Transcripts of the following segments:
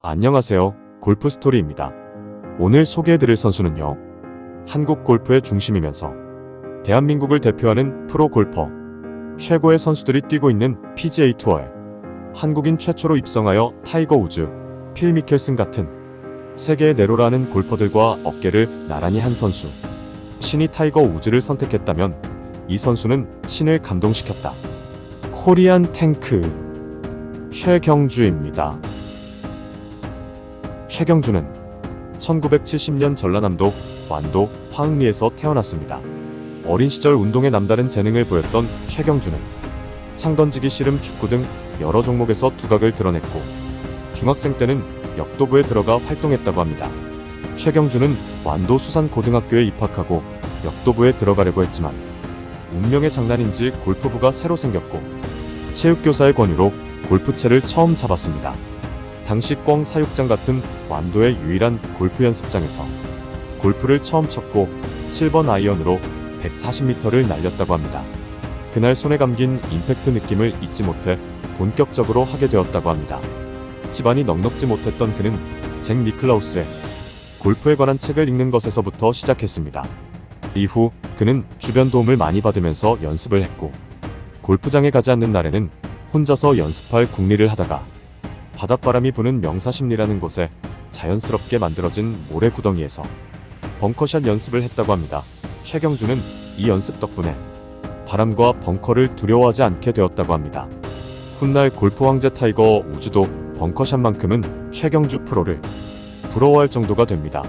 안녕하세요. 골프스토리입니다. 오늘 소개해드릴 선수는요. 한국 골프의 중심이면서 대한민국을 대표하는 프로 골퍼, 최고의 선수들이 뛰고 있는 PGA 투어에 한국인 최초로 입성하여 타이거 우즈, 필 미켈슨 같은 세계의 네로라는 골퍼들과 어깨를 나란히 한 선수. 신이 타이거 우즈를 선택했다면 이 선수는 신을 감동시켰다. 코리안 탱크 최경주입니다. 최경주는 1970년 전라남도 완도 화흥리에서 태어났습니다. 어린 시절 운동에 남다른 재능을 보였던 최경주는 창던지기 씨름 축구 등 여러 종목에서 두각을 드러냈고 중학생 때는 역도부에 들어가 활동했다고 합니다. 최경주는 완도 수산고등학교에 입학하고 역도부에 들어가려고 했지만 운명의 장난인지 골프부가 새로 생겼고 체육교사의 권유로 골프채를 처음 잡았습니다. 당시 꿩 사육장 같은 완도의 유일한 골프 연습장에서 골프를 처음 쳤고 7번 아이언으로 140m를 날렸다고 합니다. 그날 손에 감긴 임팩트 느낌을 잊지 못해 본격적으로 하게 되었다고 합니다. 집안이 넉넉지 못했던 그는 잭 니클라우스의 골프에 관한 책을 읽는 것에서부터 시작했습니다. 이후 그는 주변 도움을 많이 받으면서 연습을 했고 골프장에 가지 않는 날에는 혼자서 연습할 궁리를 하다가 바닷바람이 부는 명사심리라는 곳에 자연스럽게 만들어진 모래구덩이에서 벙커샷 연습을 했다고 합니다. 최경주는 이 연습 덕분에 바람과 벙커를 두려워하지 않게 되었다고 합니다. 훗날 골프 왕제 타이거 우즈도 벙커샷만큼은 최경주 프로를 부러워할 정도가 됩니다.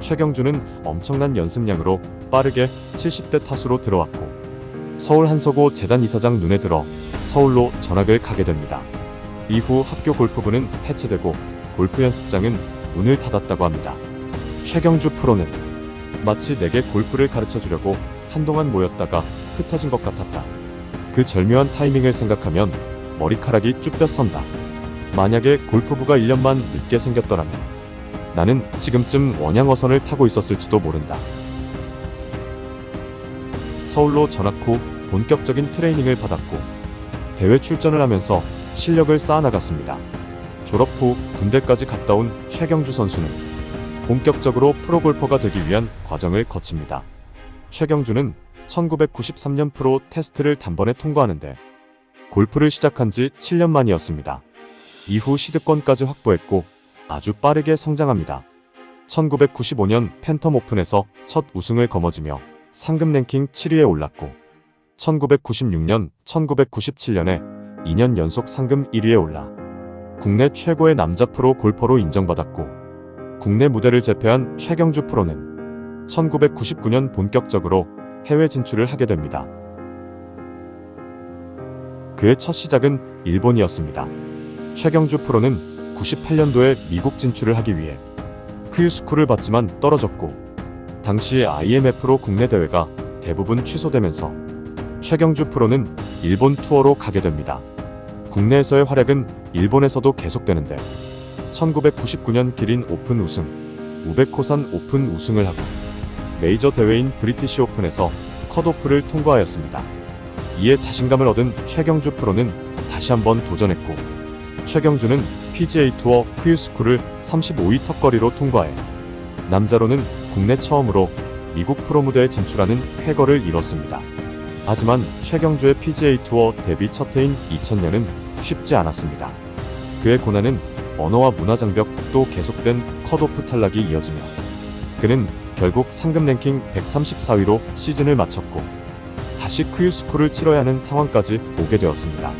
최경주는 엄청난 연습량으로 빠르게 70대 타수로 들어왔고 서울 한서고 재단 이사장 눈에 들어 서울로 전학을 가게 됩니다. 이후 학교 골프부는 해체되고 골프 연습장은 문을 닫았다고 합니다. 최경주 프로는 마치 내게 골프를 가르쳐주려고 한동안 모였다가 흩어진 것 같았다. 그 절묘한 타이밍을 생각하면 머리카락이 쭈뼛 선다. 만약에 골프부가 1년만 늦게 생겼더라면 나는 지금쯤 원양어선을 타고 있었을지도 모른다. 서울로 전학 후 본격적인 트레이닝을 받았고 대회 출전을 하면서 실력을 쌓아나갔습니다. 졸업 후 군대까지 갔다 온 최경주 선수는 본격적으로 프로골퍼가 되기 위한 과정을 거칩니다. 최경주는 1993년 프로 테스트를 단번에 통과하는데 골프를 시작한 지 7년 만이었습니다. 이후 시드권까지 확보했고 아주 빠르게 성장합니다. 1995년 팬텀 오픈에서 첫 우승을 거머쥐며 상금 랭킹 7위에 올랐고 1996년, 1997년에 2년 연속 상금 1위에 올라 국내 최고의 남자 프로 골퍼로 인정받았고 국내 무대를 제패한 최경주 프로는 1999년 본격적으로 해외 진출을 하게 됩니다. 그의 첫 시작은 일본이었습니다. 최경주 프로는 98년도에 미국 진출을 하기 위해 크유스쿨을 받지만 떨어졌고 당시 IMF로 국내 대회가 대부분 취소되면서 최경주 프로는 일본 투어로 가게 됩니다. 국내에서의 활약은 일본에서도 계속되는데 1999년 기린 오픈 우승, 우베코산 오픈 우승을 하고 메이저 대회인 브리티시 오픈에서 컷오프를 통과하였습니다. 이에 자신감을 얻은 최경주 프로는 다시 한번 도전했고 최경주는 PGA 투어 크유스쿨을 35위 턱걸이로 통과해 남자로는 국내 처음으로 미국 프로 무대에 진출하는 쾌거를 이뤘습니다. 하지만 최경주의 PGA 투어 데뷔 첫 해인 2000년은 쉽지 않았습니다. 그의 고난은 언어와 문화 장벽도 계속된 컷오프 탈락이 이어지며 그는 결국 상금 랭킹 134위로 시즌을 마쳤고 다시 크유스쿨을 치러야 하는 상황까지 오게 되었습니다.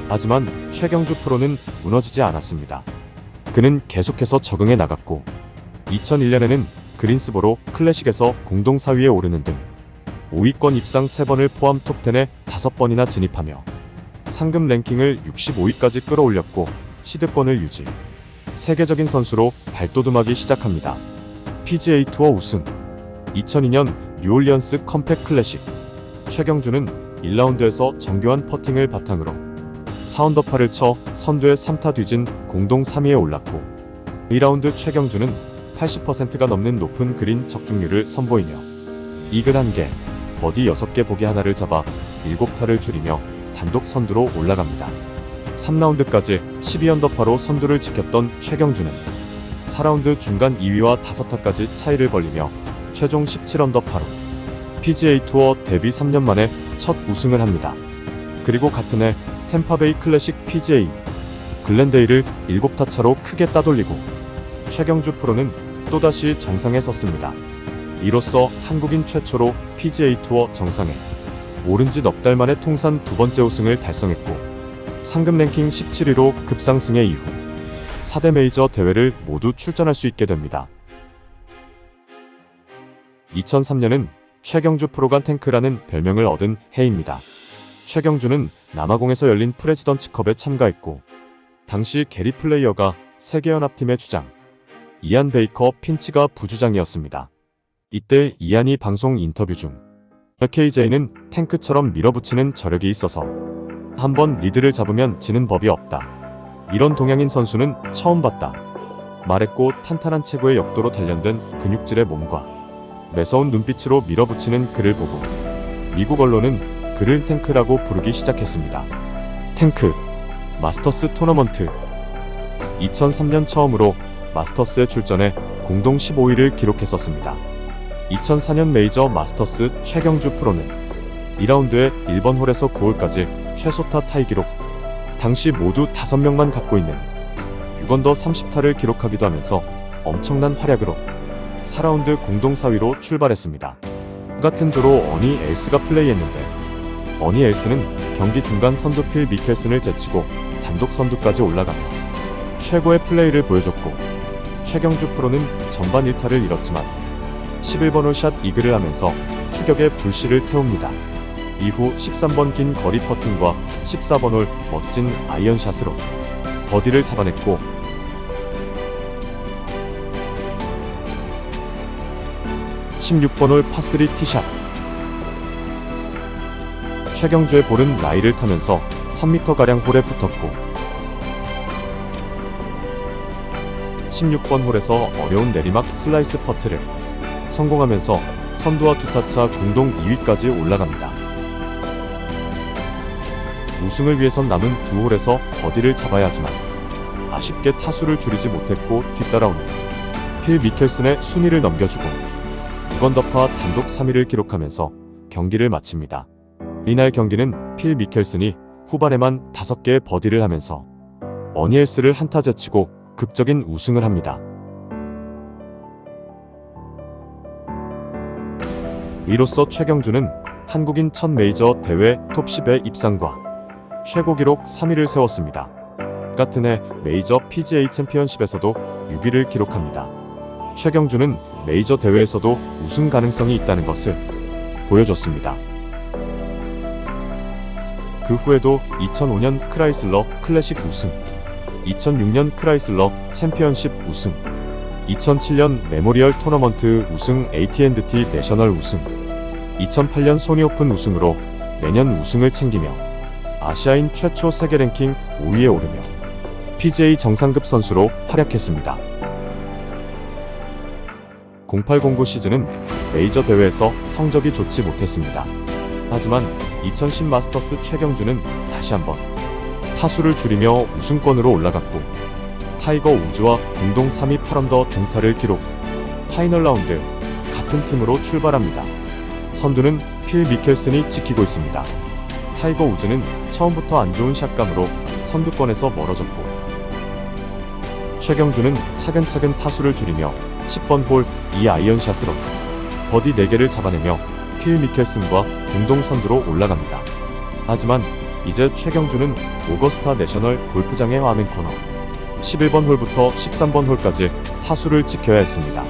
하지만 최경주 프로는 무너지지 않았습니다. 그는 계속해서 적응해 나갔고 2001년에는 그린스보로 클래식에서 공동 4위에 오르는 등 5위권 입상 3번을 포함 톱10에 5번이나 진입하며 상금 랭킹을 65위까지 끌어올렸고 시드권을 유지. 세계적인 선수로 발돋움하기 시작합니다. PGA 투어 우승 2002년 뉴올리언스 컴팩 클래식 최경주는 1라운드에서 정교한 퍼팅을 바탕으로 4언더파를 쳐 선두에 3타 뒤진 공동 3위에 올랐고 2라운드 최경주는 80%가 넘는 높은 그린 적중률을 선보이며 이글 1개, 버디 6개 보기 하나를 잡아 7타를 줄이며 단독 선두로 올라갑니다. 3라운드까지 12언더파로 선두를 지켰던 최경주는 4라운드 중간 2위와 5타까지 차이를 벌리며 최종 17언더파로 PGA 투어 데뷔 3년 만에 첫 우승을 합니다. 그리고 같은 해 템파베이 클래식 PGA 글렌데일을 7타 차로 크게 따돌리고 최경주 프로는 또다시 정상에 섰습니다. 이로써 한국인 최초로 PGA 투어 정상에 오른 지 넉 달 만에 통산 2번째 우승을 달성했고 상금 랭킹 17위로 급상승해 이후 4대 메이저 대회를 모두 출전할 수 있게 됩니다. 2003년은 최경주 프로가 탱크라는 별명을 얻은 해입니다. 최경주는 남아공에서 열린 프레지던츠컵에 참가했고 당시 게리 플레이어가 세계연합팀의 주장, 이안 베이커 핀치가 부주장이었습니다. 이때 이안이 방송 인터뷰 중 KJ는 탱크처럼 밀어붙이는 저력이 있어서 한번 리드를 잡으면 지는 법이 없다. 이런 동양인 선수는 처음 봤다. 말했고 탄탄한 체구의 역도로 단련된 근육질의 몸과 매서운 눈빛으로 밀어붙이는 그를 보고 미국 언론은 그를 탱크라고 부르기 시작했습니다. 탱크, 마스터스 토너먼트 2003년 처음으로 마스터스에 출전해 공동 15위를 기록했었습니다. 2004년 메이저 마스터스 최경주 프로는 2라운드에 1번 홀에서 9홀까지 최소타 타이 기록, 당시 모두 5명만 갖고 있는 6언더 30타를 기록하기도 하면서 엄청난 활약으로 4라운드 공동 4위로 출발했습니다. 같은 조로 어니 엘스가 플레이했는데 어니 엘스는 경기 중간 선두 필 미켈슨을 제치고 단독 선두까지 올라가며 최고의 플레이를 보여줬고 최경주 프로는 전반 1타를 잃었지만 11번 홀 샷 이글을 하면서 추격의 불씨를 태웁니다. 이후 13번 긴 거리 퍼팅과 14번 홀 멋진 아이언샷으로 버디를 잡아냈고 (16번) 홀 파3 티샷. 최경주의 볼은 라이를 타면서 3m가량 홀에 붙었고 16번 홀에서 어려운 내리막 슬라이스 퍼트를 성공하면서 선두와 2타차 공동 2위까지 올라갑니다. 우승을 위해선 남은 2홀에서 버디를 잡아야 하지만 아쉽게 타수를 줄이지 못했고 뒤따라오는 필 미켈슨의 순위를 넘겨주고 6언더파 단독 3위를 기록하면서 경기를 마칩니다. 이날 경기는 필 미켈슨이 후반에만 5개의 버디를 하면서 어니 엘스를 한타 제치고 극적인 우승을 합니다. 이로써 최경주는 한국인 첫 메이저 대회 톱10의 입상과 최고 기록 3위를 세웠습니다. 같은 해 메이저 PGA 챔피언십에서도 6위를 기록합니다. 최경주는 메이저 대회에서도 우승 가능성이 있다는 것을 보여줬습니다. 그 후에도 2005년 크라이슬러 클래식 우승, 2006년 크라이슬러 챔피언십 우승, 2007년 메모리얼 토너먼트 우승, AT&T 내셔널 우승, 2008년 소니 오픈 우승으로 매년 우승을 챙기며 아시아인 최초 세계 랭킹 5위에 오르며 PGA 정상급 선수로 활약했습니다. 0809 시즌은 메이저 대회에서 성적이 좋지 못했습니다. 하지만 2010 마스터스 최경주는 다시 한번 타수를 줄이며 우승권으로 올라갔고 타이거 우즈와 공동 3위 8언더 동타를 기록. 파이널 라운드 같은 팀으로 출발합니다. 선두는 필 미켈슨이 지키고 있습니다. 타이거 우즈는 처음부터 안 좋은 샷감으로 선두권에서 멀어졌고 최경주는 차근차근 타수를 줄이며 10번 홀 2아이언샷으로 버디 4개를 잡아내며 필 미켈슨과 공동 선두로 올라갑니다. 하지만 이제 최경주는 오거스타 내셔널 골프장의 와멘 코너 11번 홀부터 13번 홀까지 타수를 지켜야 했습니다.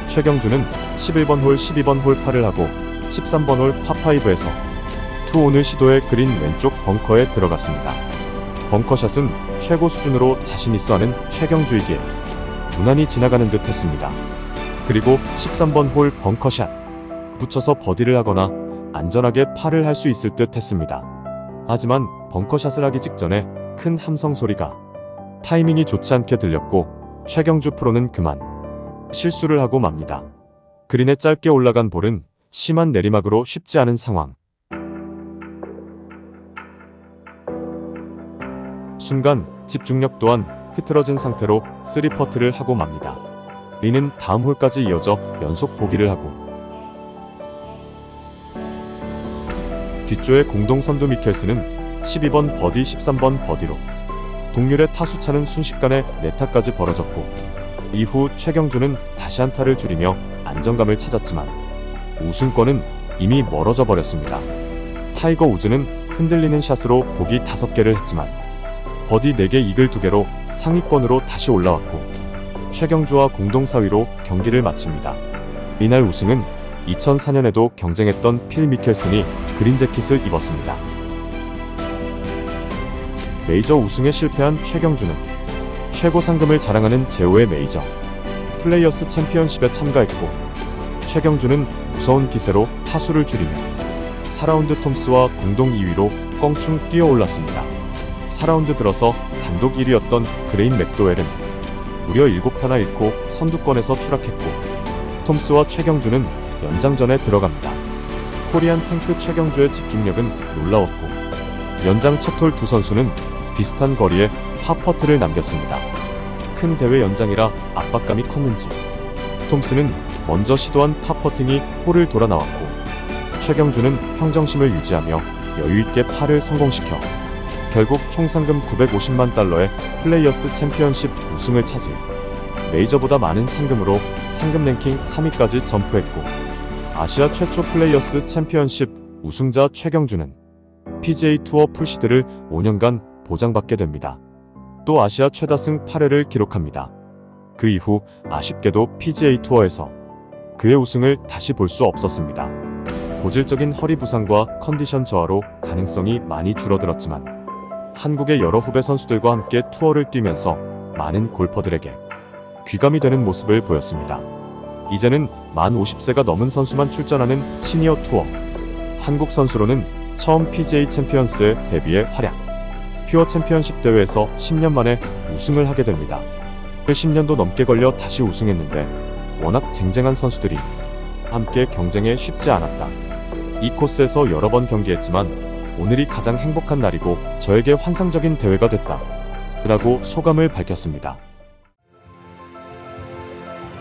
최경주는 11번 홀, 12번 홀 파를 하고 13번 홀 파5에서 투온을 시도해 그린 왼쪽 벙커에 들어갔습니다. 벙커샷은 최고 수준으로 자신있어 하는 최경주이기에 무난히 지나가는 듯 했습니다. 그리고 13번 홀 벙커샷 붙여서 버디를 하거나 안전하게 파를 할 수 있을 듯 했습니다. 하지만 벙커샷을 하기 직전에 큰 함성 소리가 타이밍이 좋지 않게 들렸고 최경주 프로는 그만 실수를 하고 맙니다. 그린에 짧게 올라간 볼은 심한 내리막으로 쉽지 않은 상황. 순간 집중력 또한 흐트러진 상태로 3퍼트를 하고 맙니다. 리는 다음 홀까지 이어져 연속 보기를 하고 뒷조의 공동 선두 미켈슨은 12번 버디 13번 버디로 동률의 타수 차는 순식간에 4타까지 벌어졌고 이후 최경주는 다시 한 타를 줄이며 안정감을 찾았지만 우승권은 이미 멀어져 버렸습니다. 타이거 우즈는 흔들리는 샷으로 보기 5개를 했지만 버디 4개 이글 2개로 상위권으로 다시 올라왔고 최경주와 공동 4위로 경기를 마칩니다. 이날 우승은 2004년에도 경쟁했던 필 미켈슨이 그린 재킷을 입었습니다. 메이저 우승에 실패한 최경주는 최고 상금을 자랑하는 제5의 메이저 플레이어스 챔피언십에 참가했고 최경주는 무서운 기세로 타수를 줄이며 4라운드 톰스와 공동 2위로 껑충 뛰어올랐습니다. 4라운드 들어서 단독 1위였던 그레인 맥도웰은 무려 7타나 잃고 선두권에서 추락했고 톰스와 최경주는 연장전에 들어갑니다. 코리안 탱크 최경주의 집중력은 놀라웠고 연장 첫 홀 두 선수는 비슷한 거리에 파퍼트를 남겼습니다. 큰 대회 연장이라 압박감이 컸는지 톰스는 먼저 시도한 파퍼팅이 홀을 돌아 나왔고 최경주는 평정심을 유지하며 여유있게 파를 성공시켜 결국 총 상금 950만 달러의 플레이어스 챔피언십 우승을 차지 메이저보다 많은 상금으로 상금 랭킹 3위까지 점프했고 아시아 최초 플레이어스 챔피언십 우승자 최경주는 PGA 투어 풀시드를 5년간 보장받게 됩니다. 또 아시아 최다승 8회를 기록합니다. 그 이후 아쉽게도 PGA 투어에서 그의 우승을 다시 볼 수 없었습니다. 고질적인 허리 부상과 컨디션 저하로 가능성이 많이 줄어들었지만 한국의 여러 후배 선수들과 함께 투어를 뛰면서 많은 골퍼들에게 귀감이 되는 모습을 보였습니다. 이제는 만 50세가 넘은 선수만 출전하는 시니어 투어 한국 선수로는 처음 PGA 챔피언스에 데뷔해 활약 퓨어 챔피언십 대회에서 10년 만에 우승을 하게 됩니다. 10년도 넘게 걸려 다시 우승했는데 워낙 쟁쟁한 선수들이 함께 경쟁에 쉽지 않았다. 이 코스에서 여러 번 경기했지만 오늘이 가장 행복한 날이고 저에게 환상적인 대회가 됐다 라고 소감을 밝혔습니다.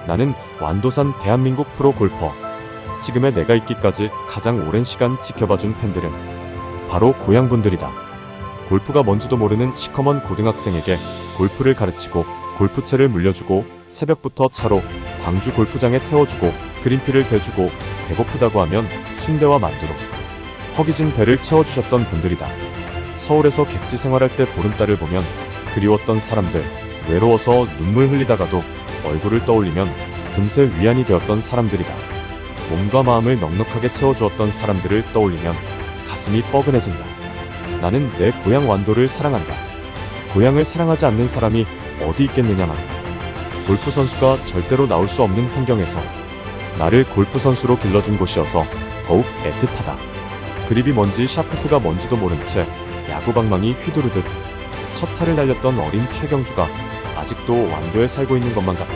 나는 완도산 대한민국 프로 골퍼 지금의 내가 있기까지 가장 오랜 시간 지켜봐준 팬들은 바로 고향분들이다. 골프가 뭔지도 모르는 시커먼 고등학생에게 골프를 가르치고 골프채를 물려주고 새벽부터 차로 광주 골프장에 태워주고 그린피를 대주고 배고프다고 하면 순대와 만두로 허기진 배를 채워주셨던 분들이다. 서울에서 객지 생활할 때 보름달을 보면 그리웠던 사람들, 외로워서 눈물 흘리다가도 얼굴을 떠올리면 금세 위안이 되었던 사람들이다. 몸과 마음을 넉넉하게 채워주었던 사람들을 떠올리면 가슴이 뻐근해진다. 나는 내 고향 완도를 사랑한다. 고향을 사랑하지 않는 사람이 어디 있겠느냐 말이야. 골프 선수가 절대로 나올 수 없는 환경에서 나를 골프 선수로 길러준 곳이어서 더욱 애틋하다. 그립이 뭔지 샤프트가 뭔지도 모른 채 야구 방망이 휘두르듯 첫 타를 날렸던 어린 최경주가 아직도 완도에 살고 있는 것만 같다.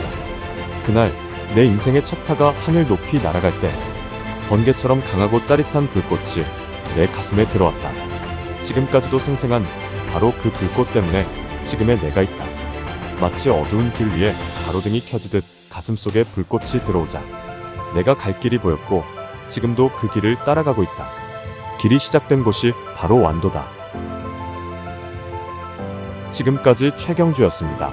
그날 내 인생의 첫 타가 하늘 높이 날아갈 때 번개처럼 강하고 짜릿한 불꽃이 내 가슴에 들어왔다. 지금까지도 생생한 바로 그 불꽃 때문에 지금의 내가 있다. 마치 어두운 길 위에 가로등이 켜지듯 가슴속에 불꽃이 들어오자 내가 갈 길이 보였고 지금도 그 길을 따라가고 있다. 길이 시작된 곳이 바로 완도다. 지금까지 최경주였습니다.